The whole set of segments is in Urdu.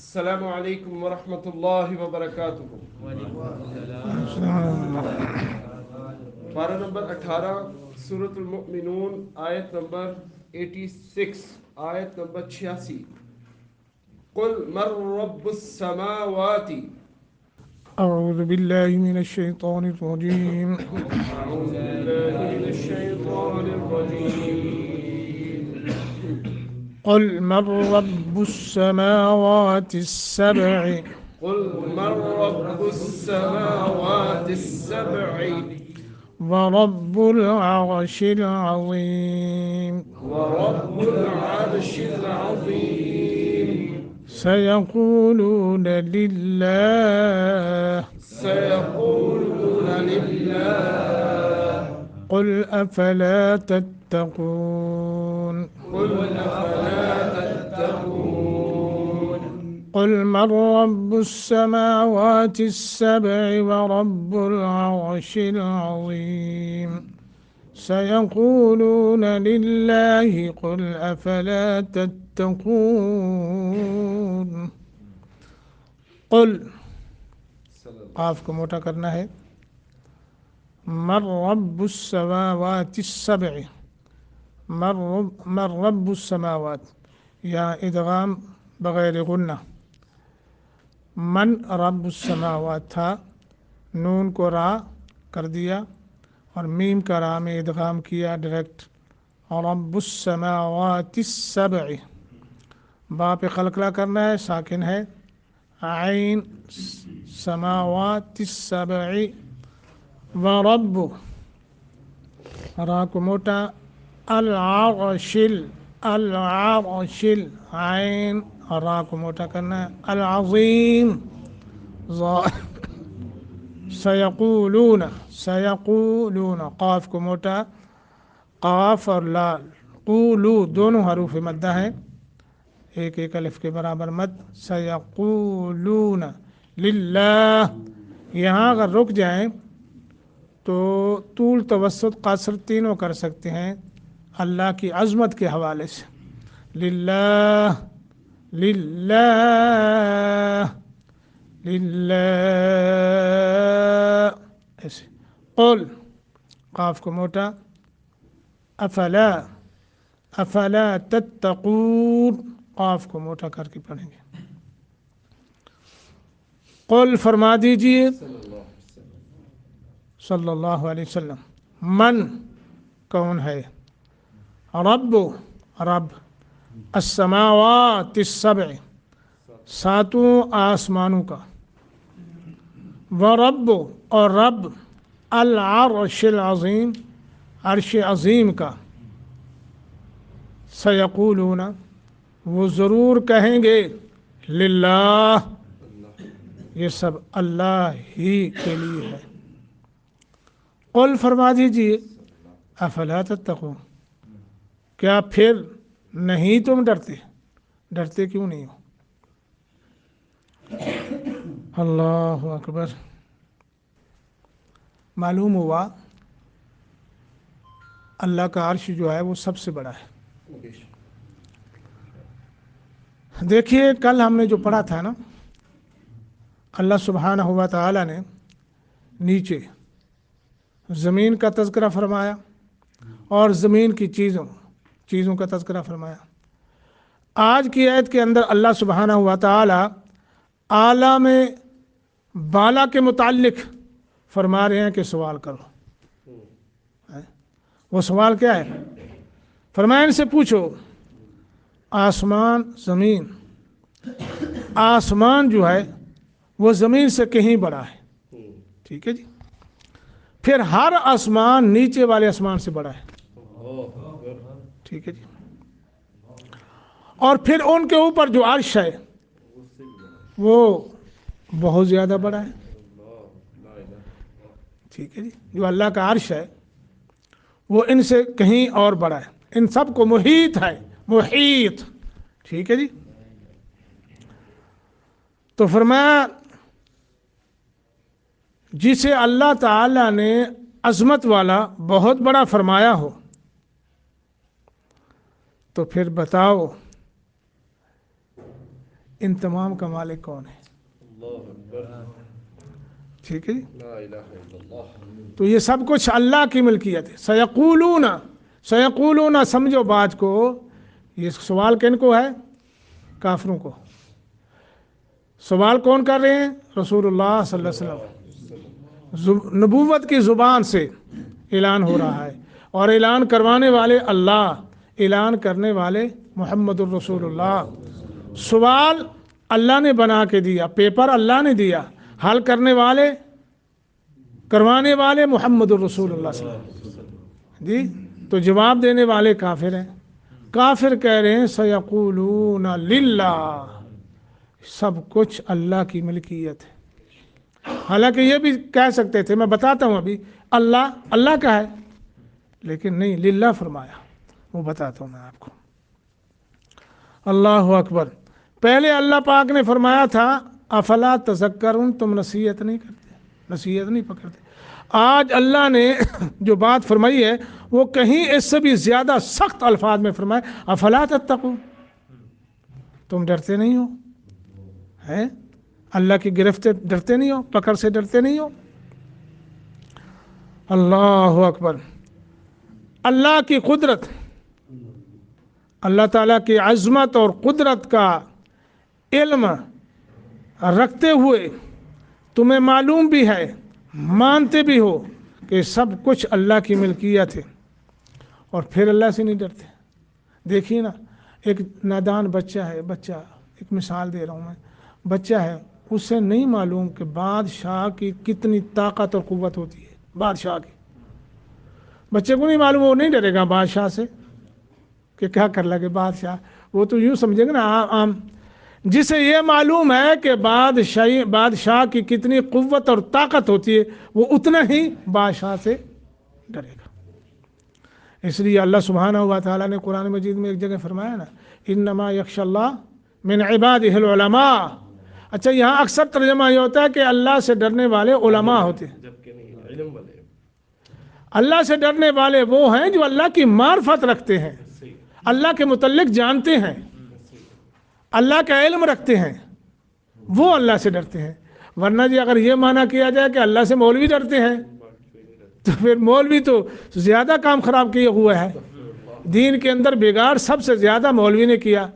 السلام علیکم ورحمۃ اللہ وبرکاتہ۔ پارہ نمبر 18 سورۃ المؤمنون، آیت نمبر 86، آیت نمبر 86۔ قل من رب السماوات، أعوذ بالله من الشيطان الرجيم أعوذ بالله من الشيطان الرجيم، قل من رب السماوات السبع قل من رب السماوات السبع ورب العرش العظيم ورب العرش العظيم، سيقولون لله سيقولون لله، قل أفلا تتقون قل أفلا تتقون، قل من رب السماوات السبع ورب العرش العظيم سيقولون لله قل أفلا تتقون قل قاف کو موٹا کرنا ہے من رب السماوات السبع من رب السماوات یا ادغام بغیر غنہ من رب السماوات تھا نون کو را کر دیا اور میم کا را میں ادغام کیا ڈائریکٹ رب السماوات السبع با پہ قلقلہ کرنا ہے ساکن ہے عین سماوات السبع ورب را کو موٹا العرشل عین اور را کو موٹا کرنا ہے العظیم سیقولون قاف کو موٹا قاف اور لال قولو دونوں حروف مدہ ہیں ایک ایک الف کے برابر مد سیقولون للہ یہاں اگر رک جائیں تو طول توسط قصر تینوں کر سکتے ہیں اللہ کی عظمت کے حوالے سے للہ للہ للہ ایسے قل قاف کو موٹا افلا تتقون قاف کو موٹا کر کے پڑھیں گے قل فرما دیجئے صلی اللہ علیہ وسلم من کون ہے رب السماوات السبع ساتوں آسمانوں کا ورب اور رب العرش العظیم عرش عظیم کا سیقولون وہ ضرور کہیں گے للہ یہ سب اللہ ہی کے لیے ہے قل فرما دیجئے افلا تتقون کیا پھر نہیں تم ڈرتے کیوں نہیں ہو اللہ اکبر معلوم ہوا اللہ کا عرش جو ہے وہ سب سے بڑا ہے دیکھیے کل ہم نے جو پڑھا تھا نا اللہ سبحانہ و تعالی نے نیچے زمین کا تذکرہ فرمایا اور زمین کی چیزوں کا تذکرہ فرمایا آج کی آیت کے اندر اللہ سبحانہ و تعالی عالم بالا کے متعلق فرما رہے ہیں کہ سوال کرو وہ سوال کیا ہے فرمایا ان سے پوچھو آسمان زمین آسمان جو ہے وہ زمین سے کہیں بڑا ہے ٹھیک ہے جی پھر ہر آسمان نیچے والے آسمان سے بڑا ہے ٹھیک ہے جی اور پھر ان کے اوپر جو عرش ہے وہ بہت زیادہ بڑا ہے ٹھیک ہے جی جو اللہ کا عرش ہے وہ ان سے کہیں اور بڑا ہے ان سب کو محیط ہے محیط ٹھیک ہے جی تو فرمایا جسے اللہ تعالی نے عظمت والا بہت بڑا فرمایا ہو تو پھر بتاؤ ان تمام کا مالک کون ہے؟ ٹھیک ہے جی. لا الہ الا اللہ. تو یہ سب کچھ اللہ کی ملکیت ہے. سیقولون سمجھو بات کو. یہ سوال کن کو ہے؟ کافروں کو. سوال کون کر رہے ہیں؟ رسول اللہ صلی اللہ علیہ وسلم. نبوت کی زبان سے اعلان ہو رہا ہے اور اعلان کروانے والے اللہ، اعلان کرنے والے محمد الرسول اللہ. سوال اللہ نے بنا کے دیا، پیپر اللہ نے دیا، حل کرنے والے، کروانے والے محمد الرسول اللہ صلی اللہ علیہ وسلم جی. تو جواب دینے والے کافر ہیں. کافر کہہ رہے ہیں سیقولون للہ، سب کچھ اللہ کی ملکیت ہے. حالانکہ یہ بھی کہہ سکتے تھے، میں بتاتا ہوں ابھی، اللہ کا ہے، لیکن نہیں، للہ فرمایا. وہ بتاتا ہوں میں آپ کو. اللہ اکبر. پہلے اللہ پاک نے فرمایا تھا افلا تذکرون، تم نصیحت نہیں کرتے، نصیحت نہیں پکڑتے. آج اللہ نے جو بات فرمائی ہے وہ کہیں اس سے بھی زیادہ سخت الفاظ میں فرمائے افلا تتقون، تم ڈرتے نہیں ہو ہیں؟ اللہ کی گرفت سے ڈرتے نہیں ہو، پکڑ سے ڈرتے نہیں ہو. اللہ اکبر. اللہ کی قدرت، اللہ تعالیٰ کی عظمت اور قدرت کا علم رکھتے ہوئے تمہیں معلوم بھی ہے، مانتے بھی ہو کہ سب کچھ اللہ کی ملکیت ہے، اور پھر اللہ سے نہیں ڈرتے. دیکھیے نا، ایک نادان بچہ ہے، ایک مثال دے رہا ہوں میں، بچہ ہے، اس سے نہیں معلوم کہ بادشاہ کی کتنی طاقت اور قوت ہوتی ہے. بادشاہ کی بچے کو نہیں معلوم، وہ نہیں ڈرے گا بادشاہ سے کہ کیا کر لگے بادشاہ. وہ تو یوں سمجھیں گے نا عام. جسے یہ معلوم ہے کہ بادشاہ کی کتنی قوت اور طاقت ہوتی ہے، وہ اتنا ہی بادشاہ سے ڈرے گا. اس لیے اللہ سبحانہ و تعالیٰ نے قرآن مجید میں ایک جگہ فرمایا نا انما یخشی اللہ من عبادہ العلماء. اچھا، یہاں اکثر ترجمہ یہ ہوتا ہے کہ اللہ سے ڈرنے والے علماء ہوتے ہیں. جبکہ نہیں، علم والے. اللہ سے ڈرنے والے وہ ہیں جو اللہ کی معرفت رکھتے ہیں، اللہ کے متعلق جانتے ہیں، اللہ کا علم رکھتے ہیں، وہ اللہ سے ڈرتے ہیں. ورنہ جی اگر یہ معنی کیا جائے کہ اللہ سے مولوی ڈرتے ہیں تو پھر مولوی تو زیادہ کام خراب کیا ہوا ہے. دین کے اندر بگاڑ سب سے زیادہ مولوی نے کیا.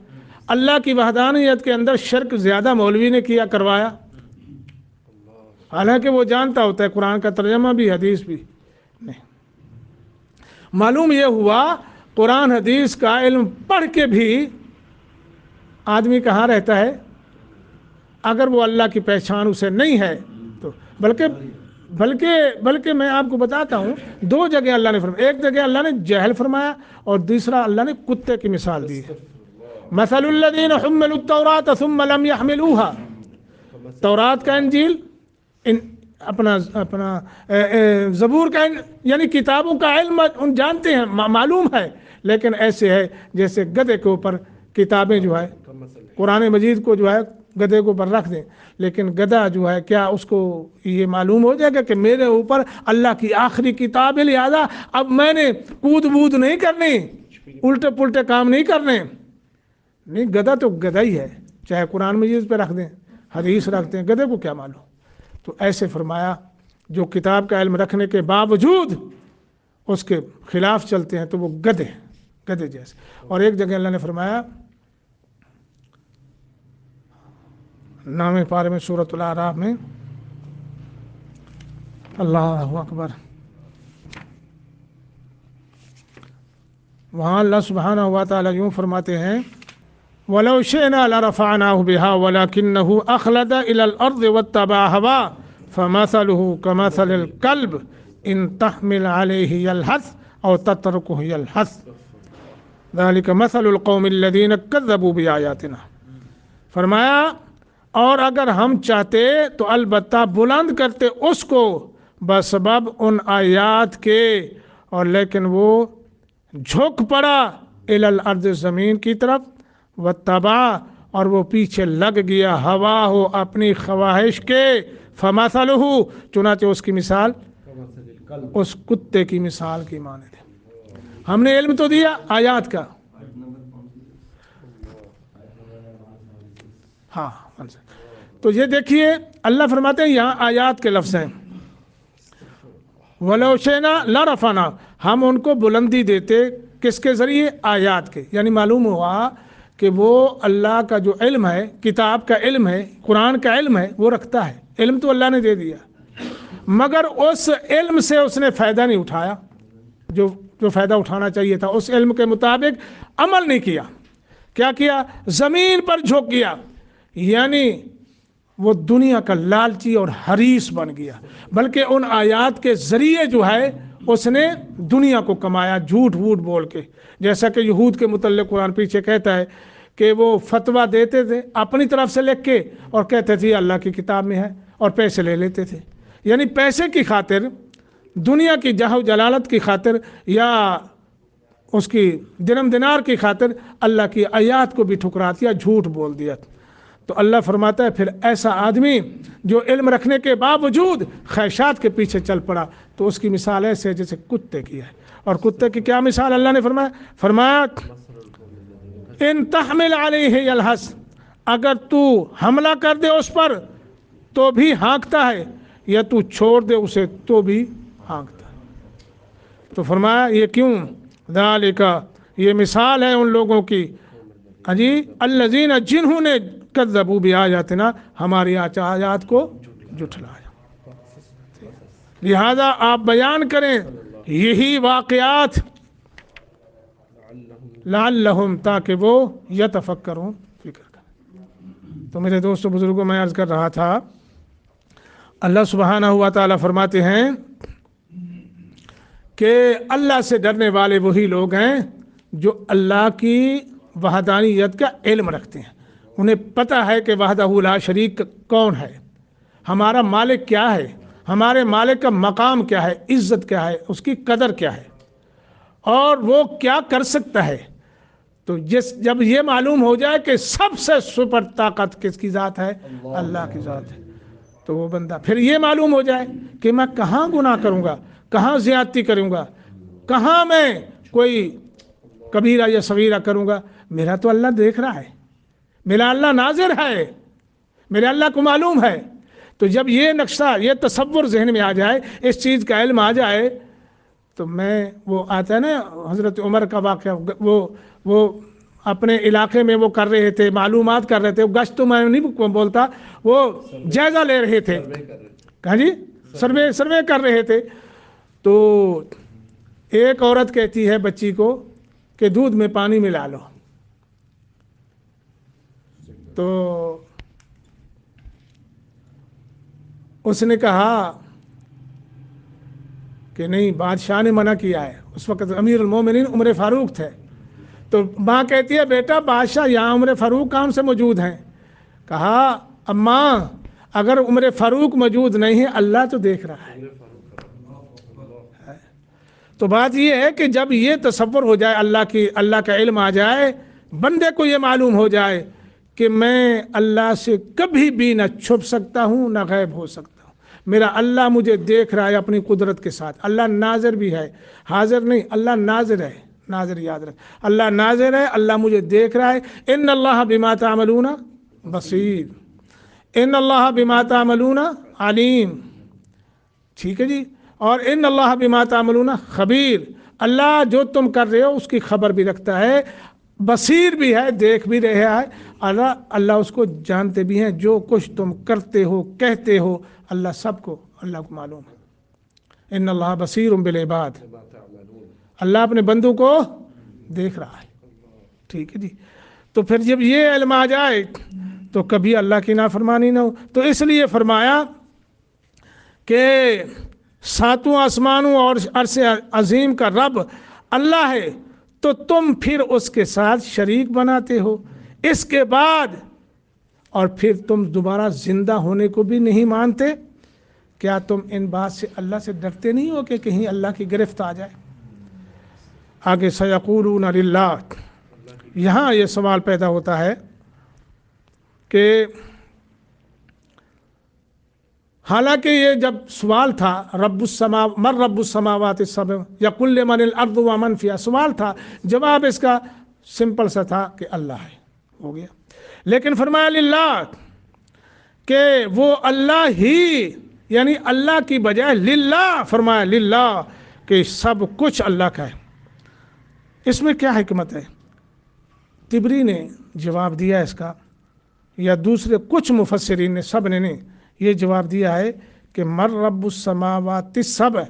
اللہ کی وحدانیت کے اندر شرک زیادہ مولوی نے کیا، کروایا، حالانکہ وہ جانتا ہوتا ہے قرآن کا ترجمہ بھی، حدیث بھی نہیں. معلوم یہ ہوا قرآن حدیث کا علم پڑھ کے بھی آدمی کہاں رہتا ہے اگر وہ اللہ کی پہچان اسے نہیں ہے تو. بلکہ میں آپ کو بتاتا ہوں، دو جگہ اللہ نے فرمایا. ایک جگہ اللہ نے جہل فرمایا اور دوسرا اللہ نے کتے کی مثال دی ہے. مثل الذین حملوا التوراۃ ثم لم يحملوها. تورات کا انجیل، اپنا زبور کا، یعنی کتابوں کا علم جانتے ہیں، معلوم ہے، لیکن ایسے ہے جیسے گدھے کے اوپر کتابیں جو ہے قرآن مجید کو جو ہے گدھے کے اوپر رکھ دیں، لیکن گدھا جو ہے کیا اس کو یہ معلوم ہو جائے گا کہ میرے اوپر اللہ کی آخری کتاب ہے، لہذا اب میں نے کود بود نہیں کرنی، الٹے پلٹے کام نہیں کرنے. نہیں، گدھا تو گدھا ہی ہے، چاہے قرآن مجید پہ رکھ دیں، حدیث رکھ دیں، گدھے کو کیا معلوم. تو ایسے فرمایا جو کتاب کا علم رکھنے کے باوجود اس کے خلاف چلتے ہیں تو وہ گدھے جیسے. اور ایک جگہ اللہ نے فرمایا نام پارے میں سورۃ الاعراف میں، اللہ اکبر، وہاں اللہ سبحانہ و تعالیٰ یوں فرماتے ہیں وَلَوْ شِئْنَا لَرَفَعْنَاهُ بِهَا وَلَكِنَّهُ أَخْلَدَ إِلَى الْأَرْضِ وَاتَّبَعَ هَوَاهُ فَمَثَلُهُ كَمَثَلِ الْكَلْبِ إِنْ تَحْمِلْ عَلَيْهِ يَلْهَثْ أَوْ تَتْرُكْهُ يَلْهَثْ ذَلِكَ مَثَلُ الْقَوْمِ الَّذِينَ كَذَّبُوا بِآيَاتِنَا. فرمایا اور اگر ہم چاہتے تو البتہ بلند کرتے اس کو بسبب ان آیات کے، اور لیکن وہ جھک پڑا الی الارض، زمین کی طرف، واتبع، اور وہ پیچھے لگ گیا، ہوا ہو اپنی خواہش کے، فمثلہ، چنانچہ اس کی مثال اس کتے کی مثال کی مانند ہے. ہم نے علم تو دیا آیات کا، ہاں تو یہ دیکھیے اللہ فرماتے ہیں یہاں آیات کے لفظ ہیں وَلَوْ شِئْنَا لَرَفَعْنَاهُ، ہم ان کو بلندی دیتے کس کے ذریعے؟ آیات کے، یعنی معلوم ہوا کہ وہ اللہ کا جو علم ہے، کتاب کا علم ہے، قرآن کا علم ہے، وہ رکھتا ہے، علم تو اللہ نے دے دیا، مگر اس علم سے اس نے فائدہ نہیں اٹھایا جو فائدہ اٹھانا چاہیے تھا، اس علم کے مطابق عمل نہیں کیا، کیا کیا؟ زمین پر جھک گیا، یعنی وہ دنیا کا لالچی اور حریص بن گیا، بلکہ ان آیات کے ذریعے جو ہے اس نے دنیا کو کمایا جھوٹ ووٹ بول کے، جیسا کہ یہود کے متعلق قرآن پیچھے کہتا ہے کہ وہ فتویٰ دیتے تھے اپنی طرف سے لکھ کے اور کہتے تھے اللہ کی کتاب میں ہے، اور پیسے لے لیتے تھے، یعنی پیسے کی خاطر، دنیا کی جاہ و جلالت کی خاطر، یا اس کی درم دینار کی خاطر اللہ کی آیات کو بھی ٹھکرا دیا، جھوٹ بول دیا۔ تو اللہ فرماتا ہے پھر ایسا آدمی جو علم رکھنے کے باوجود خواہشات کے پیچھے چل پڑا تو اس کی مثال ایسے جیسے کتے کی ہے، اور کتے کی کیا مثال اللہ نے فرمایا ان تحمل علیہ یلہث، اگر تو حملہ کر دے اس پر تو بھی ہانکتا ہے، یا تو چھوڑ دے اسے تو بھی ہانکتا ہے۔ تو فرمایا یہ کیوں؟ ذالک، یہ مثال ہے ان لوگوں کی، الذین، جنہوں نے کذبوا بآیاتنا، ہماری آیات کو جھٹلایا۔ لہذا آپ بیان کریں یہی واقعات لعلہم، تاکہ وہ یتفکرون، فکر کریں۔ تو میرے دوستوں بزرگوں، میں عرض کر رہا تھا اللہ سبحانہ و تعالیٰ فرماتے ہیں کہ اللہ سے ڈرنے والے وہی لوگ ہیں جو اللہ کی وحدانیت کا علم رکھتے ہیں، انہیں پتہ ہے کہ وحدہ لا شریک کون ہے، ہمارا مالک کیا ہے، ہمارے مالک کا مقام کیا ہے، عزت کیا ہے، اس کی قدر کیا ہے، اور وہ کیا کر سکتا ہے۔ تو جب یہ معلوم ہو جائے کہ سب سے سپر طاقت کس کی ذات ہے، اللہ کی ذات ہے، تو وہ بندہ پھر یہ معلوم ہو جائے کہ میں کہاں گناہ کروں گا، کہاں زیادتی کروں گا، کہاں میں کوئی کبیرہ یا صغیرہ کروں گا، میرا تو اللہ دیکھ رہا ہے، میرا اللہ ناظر ہے، میرے اللہ کو معلوم ہے۔ تو جب یہ نقشہ، یہ تصور ذہن میں آ جائے، اس چیز کا علم آ جائے، تو میں وہ آتا ہے نا حضرت عمر کا واقعہ، وہ اپنے علاقے میں وہ کر رہے تھے، معلومات کر رہے تھے، گشت تو میں نہیں بولتا، وہ جائزہ لے رہے تھے، کہاں جی سروے کر رہے تھے، تو ایک عورت کہتی ہے بچی کو کہ دودھ میں پانی ملا لو، تو اس نے کہا کہ نہیں، بادشاہ نے منع کیا ہے، اس وقت امیر المومنین عمر فاروق تھے، تو ماں کہتی ہے بیٹا بادشاہ یہاں عمر فاروق کام سے موجود ہیں، کہا اماں اگر عمر فاروق موجود نہیں ہے اللہ تو دیکھ رہا ہے۔ تو بات یہ ہے کہ جب یہ تصور ہو جائے، اللہ کا علم آ جائے، بندے کو یہ معلوم ہو جائے کہ میں اللہ سے کبھی بھی نہ چھپ سکتا ہوں نہ غائب ہو سکتا ہوں، میرا اللہ مجھے دیکھ رہا ہے اپنی قدرت کے ساتھ، اللہ ناظر بھی ہے، حاضر نہیں، اللہ ناظر ہے، ناظر یاد رکھ، اللہ ناظر ہے، اللہ مجھے دیکھ رہا ہے۔ ان اللہ بما تعملون بصیر، ان اللہ بما تعملون علیم، ٹھیک ہے جی، اور ان اللہ بما تعملون خبیر، اللہ جو تم کر رہے ہو اس کی خبر بھی رکھتا ہے، بصیر بھی ہے، دیکھ بھی رہا ہے، اللہ اس کو جانتے بھی ہیں، جو کچھ تم کرتے ہو کہتے ہو اللہ سب کو، اللہ کو معلوم ہے۔ ان اللہ بصیر بالعباد، اللہ اپنے بندوں کو دیکھ رہا ہے، ٹھیک ہے جی۔ تو پھر جب یہ علم آ جائے تو کبھی اللہ کی نافرمانی نہ ہو۔ تو اس لیے فرمایا کہ ساتوں آسمانوں اور عرش عظیم کا رب اللہ ہے، تو تم پھر اس کے ساتھ شریک بناتے ہو، اس کے بعد اور پھر تم دوبارہ زندہ ہونے کو بھی نہیں مانتے، کیا تم ان بات سے اللہ سے ڈرتے نہیں ہو کہ کہیں اللہ کی گرفت آ جائے؟ آگے سیقولون للہ، یہاں یہ سوال پیدا ہوتا ہے کہ حالانکہ یہ جب سوال تھا رب السماوات السبع یقل لمن الارض ومن فیہا، سوال تھا، جواب اس کا سمپل سا تھا کہ اللہ ہے، ہو گیا۔ لیکن فرمایا للہ کہ وہ اللہ ہی، یعنی اللہ کی بجائے للہ فرمایا، للہ کہ سب کچھ اللہ کا ہے۔ اس میں کیا حکمت ہے؟ طبری نے جواب دیا اس کا، یا دوسرے کچھ مفسرین نے، سب نے نہیں، یہ جواب دیا ہے کہ مر رب السماوات السبع،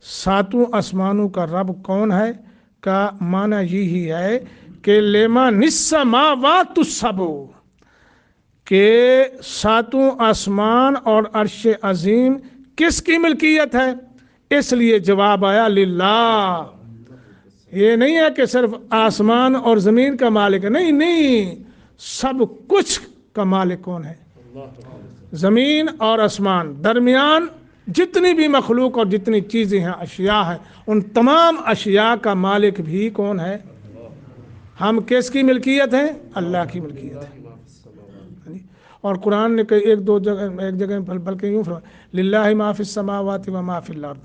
ساتوں آسمانوں کا رب کون ہے کا معنی یہی ہے کہ لمن السماوات السبع، کہ ساتوں آسمان اور عرش عظیم کس کی ملکیت ہے؟ اس لیے جواب آیا للہ۔ یہ نہیں ہے کہ صرف آسمان اور زمین کا مالک ہے، نہیں، سب کچھ کا مالک کون ہے؟ زمین اور آسمان، درمیان جتنی بھی مخلوق اور جتنی چیزیں ہیں، اشیاء ہیں، ان تمام اشیاء کا مالک بھی کون ہے؟ ہم کس کی ملکیت ہیں؟ اللہ کی ملکیت ہے۔ اور قرآن نے ایک جگہ بلکہ یوں فرمایا للہ ما فی السماوات و ما فی الارض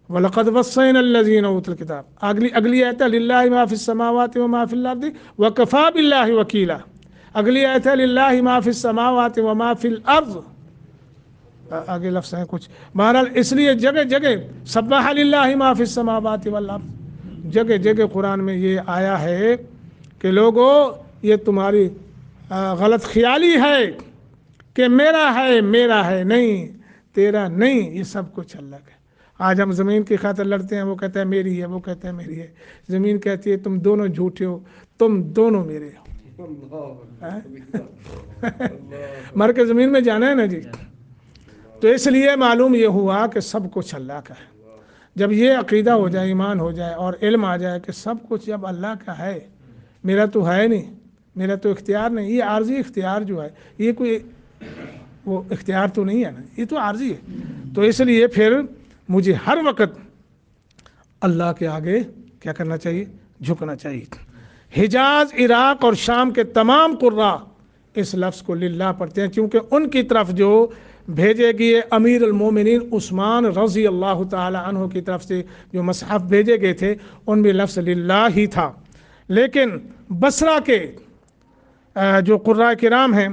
وَلَقَدْ وَصَّيْنَا الَّذِينَ أُوتُوا الْكِتَابَ۔ اگلی آیت ہے للہ ما فی السماوات و ما فی الارض وَكَفَى بِاللَّهِ وَكِيلًا۔ اگلی آیت ہے للہ ما فی السماوات و ما فی الارض، آگے لفظ ہیں کچھ، بہرحال اس لیے جگہ جگہ سبح للہ ما فی السماوات والارض، جگہ جگہ قرآن میں یہ آیا ہے کہ لوگوں یہ تمہاری غلط خیالی ہے کہ میرا ہے، نہیں، تیرا نہیں، یہ سب کچھ اللہ کا ہے۔ آج ہم زمین کی خاطر لڑتے ہیں، وہ کہتا ہے میری ہے، وہ کہتا ہے میری ہے، زمین کہتی ہے تم دونوں جھوٹے ہو، تم دونوں میرے ہو۔ مر کے زمین میں جانا ہے نا جی۔ تو اس لیے معلوم یہ ہوا کہ سب کچھ اللہ کا ہے۔ جب یہ عقیدہ ہو جائے، ایمان ہو جائے اور علم آ جائے کہ سب کچھ جب اللہ کا ہے، میرا تو ہے نہیں، میرا تو اختیار نہیں، یہ عارضی اختیار جو ہے، یہ کوئی وہ اختیار تو نہیں ہے نا، یہ تو عارضی ہے۔ تو اس لیے پھر مجھے ہر وقت اللہ کے آگے کیا کرنا چاہیے؟ جھکنا چاہیے۔ حجاز، عراق اور شام کے تمام قراء اس لفظ کو للہ پڑھتے ہیں، کیونکہ ان کی طرف جو بھیجے گئے امیر المومنین عثمان رضی اللہ تعالی عنہ کی طرف سے جو مصحف بھیجے گئے تھے، ان میں لفظ للہ ہی تھا۔ لیکن بصرہ کے جو قراء کرام ہیں،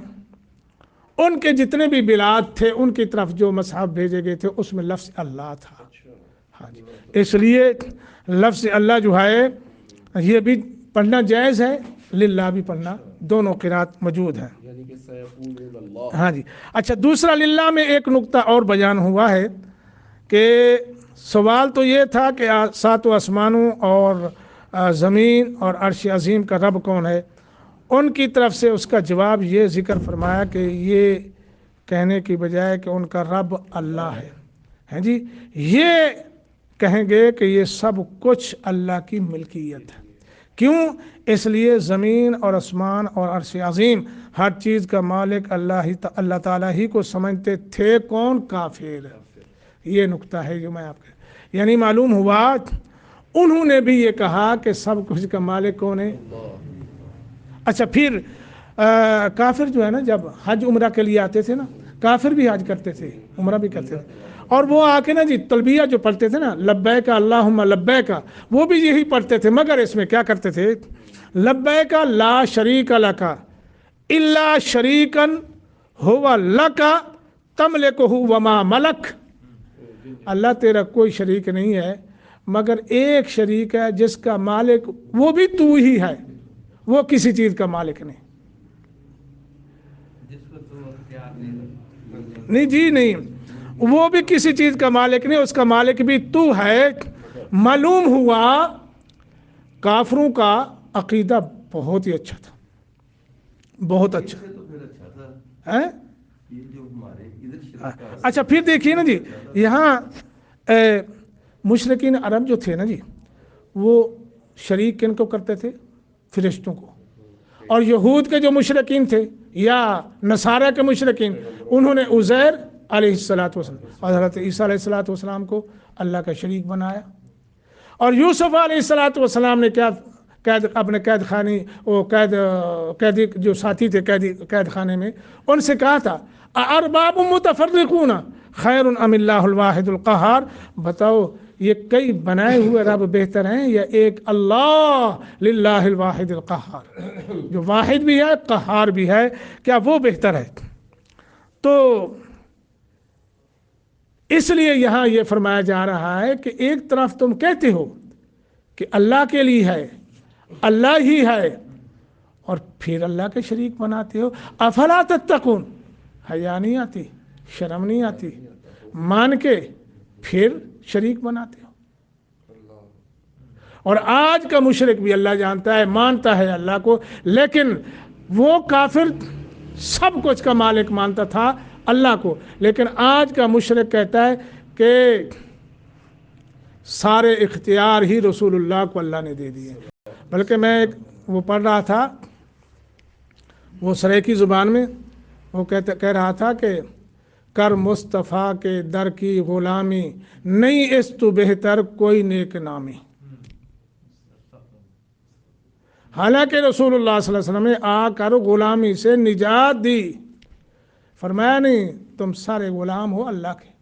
ان کے جتنے بھی بلاد تھے، ان کی طرف جو مصحف بھیجے گئے تھے، اس میں لفظ اللہ تھا۔ ہاں جی، اس لیے لفظ اللہ جو ہے یہ بھی پڑھنا جائز ہے، للہ بھی پڑھنا، دونوں قرات موجود ہیں۔ ہاں جی، اچھا، دوسرا للہ میں ایک نقطہ اور بیان ہوا ہے کہ سوال تو یہ تھا کہ ساتوں آسمانوں اور زمین اور عرش عظیم کا رب کون ہے؟ ان کی طرف سے اس کا جواب یہ ذکر فرمایا کہ یہ کہنے کی بجائے کہ ان کا رب اللہ ہے، ہیں جی، یہ کہیں گے کہ یہ سب کچھ اللہ کی ملکیت ہے۔ کیوں؟ اس لیے زمین اور آسمان اور عرش عظیم ہر چیز کا مالک اللہ تعالیٰ ہی کو سمجھتے تھے۔ کون؟ کافر۔ یہ نقطہ ہے جو میں آپ کے، یعنی معلوم ہوا انہوں نے بھی یہ کہا کہ سب کچھ کا مالک کون ہے؟ اچھا، پھر کافر جو ہے نا، جب حج عمرہ کے لیے آتے تھے نا، کافر بھی حج کرتے تھے، عمرہ بھی کرتے تھے، اور وہ آ کے نا جی تلبیہ جو پڑھتے تھے نا، لبیک اللہم لبیک، وہ بھی یہی پڑھتے تھے، مگر اس میں کیا کرتے تھے؟ لبیک لا شریک لک الا شریکا ہوا لک تملکہ وما ملک، اللہ تیرا کوئی شریک نہیں ہے مگر ایک شریک ہے جس کا مالک وہ بھی تو ہی ہے، وہ کسی چیز کا مالک نہیں۔ نہیں جی، نہیں، وہ بھی کسی چیز کا مالک نہیں، اس کا مالک بھی تو ہے۔ معلوم ہوا کافروں کا عقیدہ بہت ہی اچھا تھا، بہت اچھا ہے۔ اچھا، پھر دیکھیے نا جی، یہاں مشرکین عرب جو تھے نا جی، وہ شریک کن کو کرتے تھے؟ فرشتوں کو۔ اور یہود کے جو مشرکین تھے یا نصارہ کے مشرکین، انہوں نے عزیر علیہ الصلوۃ والسلام اور حضرت عیسیٰ علیہ الصلوۃ والسلام کو اللہ کا شریک بنایا۔ اور یوسف علیہ الصلوۃ والسلام نے کیا اپنے قید خانے، وہ قیدی جو ساتھی تھے قید خانے میں، ان سے کہا تھا ارباب متفرقون خیر ام اللہ الواحد القہار، بتاؤ یہ کئی بنائے ہوئے رب بہتر ہیں یا ایک اللہ للہ الواحد القہار جو واحد بھی ہے قہار بھی ہے، کیا وہ بہتر ہے؟ تو اس لیے یہاں یہ فرمایا جا رہا ہے کہ ایک طرف تم کہتے ہو کہ اللہ کے لیے ہے، اللہ ہی ہے، اور پھر اللہ کے شریک بناتے ہو۔ افلا تتقون، حیا نہیں آتی، شرم نہیں آتی، مان کے پھر شریک بناتے ہو۔ اور آج کا مشرک بھی اللہ جانتا ہے، مانتا ہے اللہ کو، لیکن وہ کافر سب کچھ کا مالک مانتا تھا اللہ کو، لیکن آج کا مشرک کہتا ہے کہ سارے اختیار ہی رسول اللہ کو اللہ نے دے دیے۔ بلکہ میں ایک وہ پڑھ رہا تھا وہ سریکی زبان میں، وہ کہہ رہا تھا کہ کر مصطفیٰ کے در کی غلامی، نہیں اس تو بہتر کوئی نیک نامی۔ حالانکہ رسول اللہ صلی اللہ علیہ وسلم نے آ کر غلامی سے نجات دی، فرمایا نہیں تم سارے غلام ہو اللہ کے،